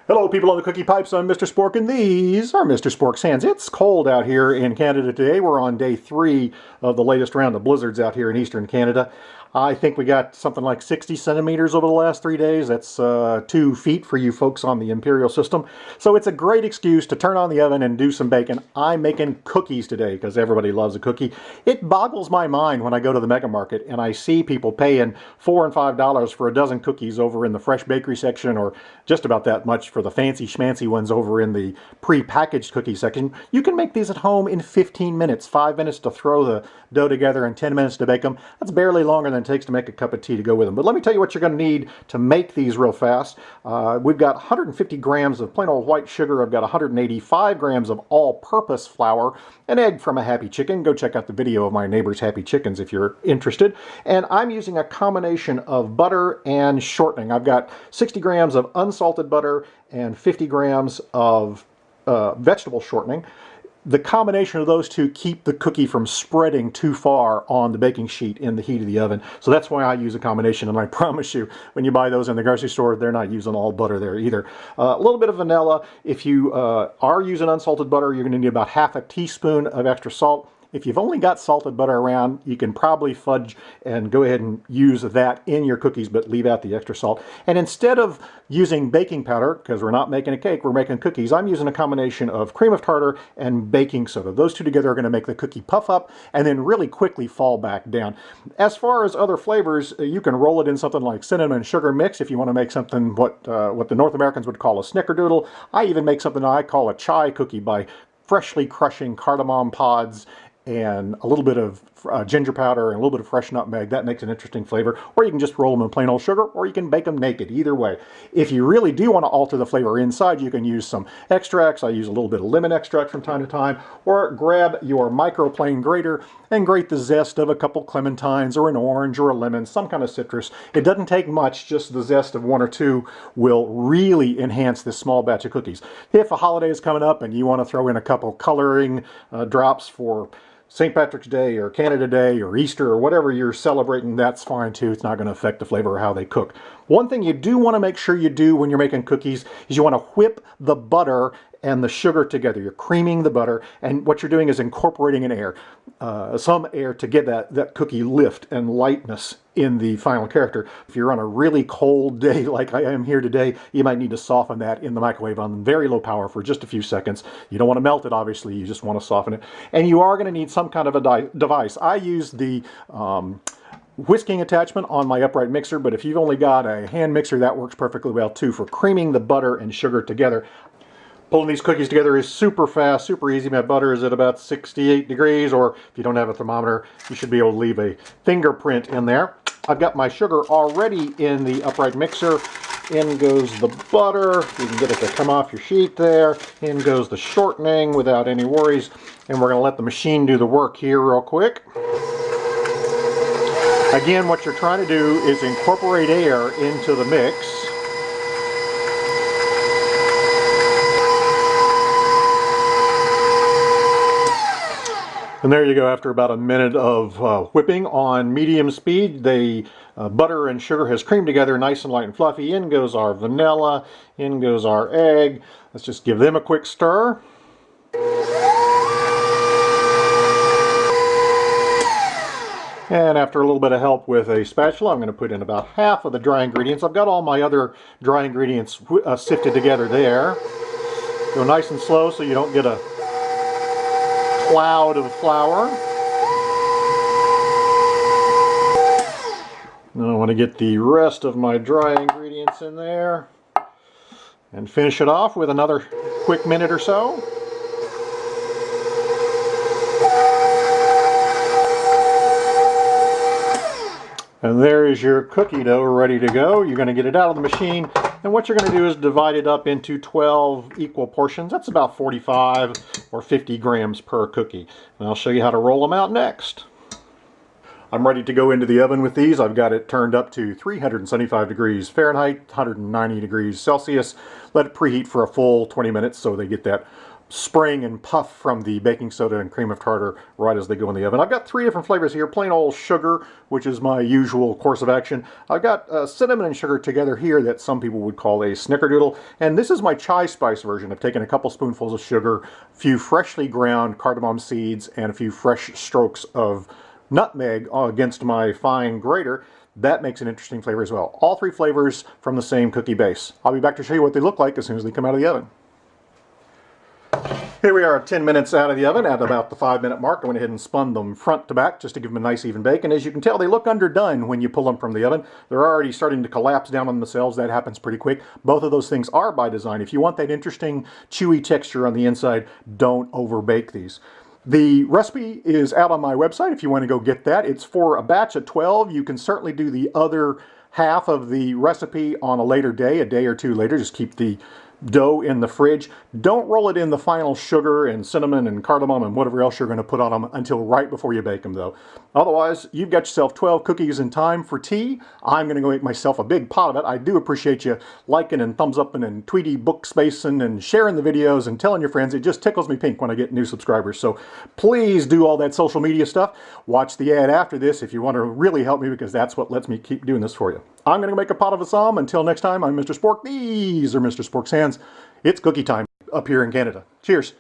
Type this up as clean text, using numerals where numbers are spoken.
Hello people on the cookie pipes, I'm Mr. Spork and these are Mr. Spork's hands. It's cold out here in Canada today. We're on day 3 of the latest round of blizzards out here in eastern Canada. I think we got something like 60 centimeters over the last 3 days. That's 2 feet for you folks on the imperial system. So it's a great excuse to turn on the oven and do some baking. I'm making cookies today because everybody loves a cookie. It boggles my mind when I go to the mega market and I see people paying $4 and $5 for a dozen cookies over in the fresh bakery section, or just about that much for the fancy schmancy ones over in the pre-packaged cookie section. You can make these at home in 15 minutes, 5 minutes to throw the dough together and 10 minutes to bake them. That's barely longer than it takes to make a cup of tea to go with them. But let me tell you what you're going to need to make these real fast. We've got 150 grams of plain old white sugar. I've got 185 grams of all-purpose flour, an egg from a Happy Chicken. Go check out the video of my neighbor's Happy Chickens if you're interested. And I'm using a combination of butter and shortening. I've got 60 grams of unsalted butter and 50 grams of vegetable shortening. The combination of those two keep the cookie from spreading too far on the baking sheet in the heat of the oven. So that's why I use a combination, and I promise you, when you buy those in the grocery store, they're not using all butter there either. A little bit of vanilla. If you are using unsalted butter, you're going to need about half a teaspoon of extra salt. If you've only got salted butter around, you can probably fudge and go ahead and use that in your cookies, but leave out the extra salt. And instead of using baking powder, because we're not making a cake, we're making cookies, I'm using a combination of cream of tartar and baking soda. Those two together are going to make the cookie puff up and then really quickly fall back down. As far as other flavors, you can roll it in something like cinnamon sugar mix if you want to make something what the North Americans would call a snickerdoodle. I even make something I call a chai cookie by freshly crushing cardamom pods and a little bit of ginger powder and a little bit of fresh nutmeg. That makes an interesting flavor. Or you can just roll them in plain old sugar, or you can bake them naked. Either way. If you really do want to alter the flavor inside, you can use some extracts. I use a little bit of lemon extract from time to time, or grab your microplane grater and grate the zest of a couple clementines or an orange or a lemon, some kind of citrus. It doesn't take much, just the zest of 1 or 2 will really enhance this small batch of cookies. If a holiday is coming up and you want to throw in a couple coloring drops for St. Patrick's Day or Canada Day or Easter or whatever you're celebrating, that's fine too. It's not going to affect the flavor or how they cook. One thing you do want to make sure you do when you're making cookies is you want to whip the butter and the sugar together. You're creaming the butter, and what you're doing is incorporating some air to get that cookie lift and lightness in the final character. If you're on a really cold day like I am here today, you might need to soften that in the microwave on very low power for just a few seconds. You don't want to melt it, obviously, you just want to soften it. And you are going to need some kind of a device. I use the whisking attachment on my upright mixer, but if you've only got a hand mixer, that works perfectly well too for creaming the butter and sugar together. Pulling these cookies together is super fast, super easy. My butter is at about 68 degrees, or if you don't have a thermometer, you should be able to leave a fingerprint in there. I've got my sugar already in the upright mixer. In goes the butter. You can get it to come off your sheet there. In goes the shortening without any worries. And we're going to let the machine do the work here real quick. Again, what you're trying to do is incorporate air into the mix. And there you go. After about a minute of whipping on medium speed, the butter and sugar has creamed together nice and light and fluffy. In goes our vanilla, in goes our egg. Let's just give them a quick stir. And after a little bit of help with a spatula, I'm going to put in about half of the dry ingredients. I've got all my other dry ingredients sifted together there. Go nice and slow so you don't get a cloud of flour. Now I want to get the rest of my dry ingredients in there and finish it off with another quick minute or so. And there is your cookie dough ready to go. You're going to get it out of the machine, and what you're going to do is divide it up into 12 equal portions. That's about 45 or 50 grams per cookie. And I'll show you how to roll them out next. I'm ready to go into the oven with these. I've got it turned up to 375 degrees Fahrenheit, 190 degrees Celsius. Let it preheat for a full 20 minutes so they get that spraying and puff from the baking soda and cream of tartar right as they go in the oven. I've got 3 different flavors here. Plain old sugar, which is my usual course of action. I've got cinnamon and sugar together here that some people would call a snickerdoodle. And this is my chai spice version. I've taken a couple spoonfuls of sugar, a few freshly ground cardamom seeds, and a few fresh strokes of nutmeg against my fine grater. That makes an interesting flavor as well. All 3 flavors from the same cookie base. I'll be back to show you what they look like as soon as they come out of the oven. Here we are 10 minutes out of the oven at about the 5-minute mark. I went ahead and spun them front to back just to give them a nice even bake. And as you can tell, they look underdone when you pull them from the oven. They're already starting to collapse down on themselves. That happens pretty quick. Both of those things are by design. If you want that interesting chewy texture on the inside, don't overbake these. The recipe is out on my website if you want to go get that. It's for a batch of 12. You can certainly do the other half of the recipe on a later day, a day or two later. Just keep the dough in the fridge. Don't roll it in the final sugar and cinnamon and cardamom and whatever else you're going to put on them until right before you bake them, though. Otherwise, you've got yourself 12 cookies in time for tea. I'm going to go make myself a big pot of it. I do appreciate you liking and thumbs up and tweety book spacing and sharing the videos and telling your friends. It just tickles me pink when I get new subscribers. So please do all that social media stuff. Watch the ad after this if you want to really help me, because that's what lets me keep doing this for you. I'm going to make a pot of a som. Until next time, I'm Mr. Spork. These are Mr. Spork's hands. It's cookie time up here in Canada. Cheers.